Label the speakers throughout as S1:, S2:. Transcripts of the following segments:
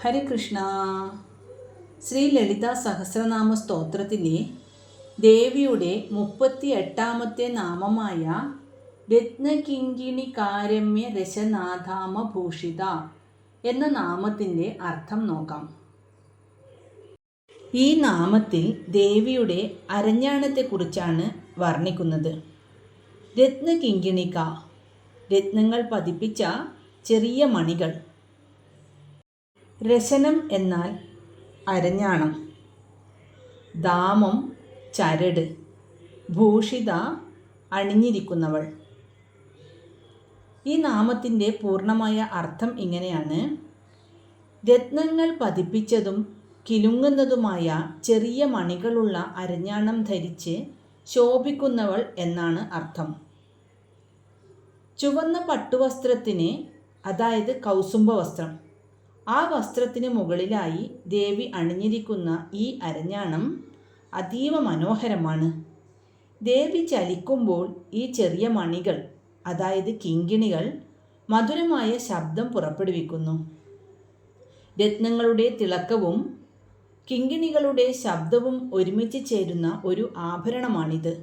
S1: ഹരികൃഷ്ണ. ശ്രീ ലളിത സഹസ്രനാമ സ്തോത്രത്തിലെ ദേവിയുടെ 38ാമത്തെ നാമമായ രത്നകിങ്കിണികാരമ്യ രശനാഥാമഭൂഷിത എന്ന നാമത്തിൻ്റെ അർത്ഥം നോക്കാം. ഈ നാമത്തിൽ ദേവിയുടെ അരഞ്ഞാണത്തെക്കുറിച്ചാണ് വർണ്ണിക്കുന്നത്. രത്നകിങ്കിണിക, രത്നങ്ങൾ പതിപ്പിച്ച ചെറിയ മണികൾ. രശനം എന്നാൽ അരഞ്ഞാണം. ധാമം ചരട്. ഭൂഷിത അണിഞ്ഞിരിക്കുന്നവൾ. ഈ നാമത്തിൻ്റെ പൂർണ്ണമായ അർത്ഥം ഇങ്ങനെയാണ്: രത്നങ്ങൾ പതിപ്പിച്ചതും കിലുങ്ങുന്നതുമായ ചെറിയ മണികളുള്ള അരഞ്ഞാണം ധരിച്ച് ശോഭിക്കുന്നവൾ എന്നാണ് അർത്ഥം. ചുവന്ന പട്ടുവസ്ത്രത്തിന്, അതായത് കൗസുംഭവസ്ത്രം, ആ വസ്ത്രത്തിന് മുകളിലായി ദേവി അണിഞ്ഞിരിക്കുന്ന ഈ അരഞ്ഞാണം അതീവ മനോഹരമാണ്. ദേവി ചലിക്കുമ്പോൾ ഈ ചെറിയ മണികൾ, അതായത് കിങ്കിണികൾ, മധുരമായ ശബ്ദം പുറപ്പെടുവിക്കുന്നു. രത്നങ്ങളുടെ തിളക്കവും കിങ്കിണികളുടെ ശബ്ദവും ഒരുമിച്ച് ചേരുന്ന ഒരു ആഭരണമാണിത്.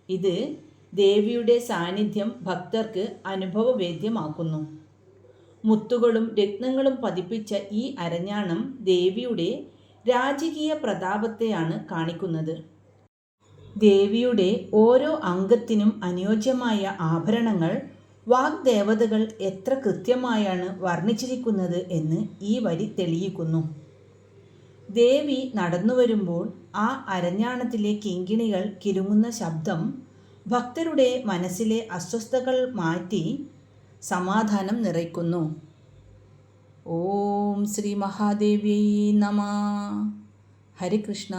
S1: ഇത് ദേവിയുടെ സാന്നിധ്യം ഭക്തർക്ക് അനുഭവവേദ്യമാക്കുന്നു. മുത്തുകളും രത്നങ്ങളും പതിപ്പിച്ച ഈ അരഞ്ഞാണം ദേവിയുടെ രാജകീയ പ്രതാപത്തെയാണ് കാണിക്കുന്നത്. ദേവിയുടെ ഓരോ അംഗത്തിനും അനുയോജ്യമായ ആഭരണങ്ങൾ വാഗ്ദേവതകൾ എത്ര കൃത്യമായാണ് വർണ്ണിച്ചിരിക്കുന്നത് എന്ന് ഈ വരി തെളിയിക്കുന്നു. ദേവി നടന്നു വരുമ്പോൾ ആ അരഞ്ഞാണത്തിലെ കിങ്കിണികൾ കിലുങ്ങുന്ന ശബ്ദം ഭക്തരുടെ മനസ്സിലെ അസ്വസ്ഥതകൾ മാറ്റി സമാധാനം നിറയ്ക്കുന്നു. ഓം ശ്രീ മഹാദേവ്യൈ നമഃ. ഹരികൃഷ്ണ.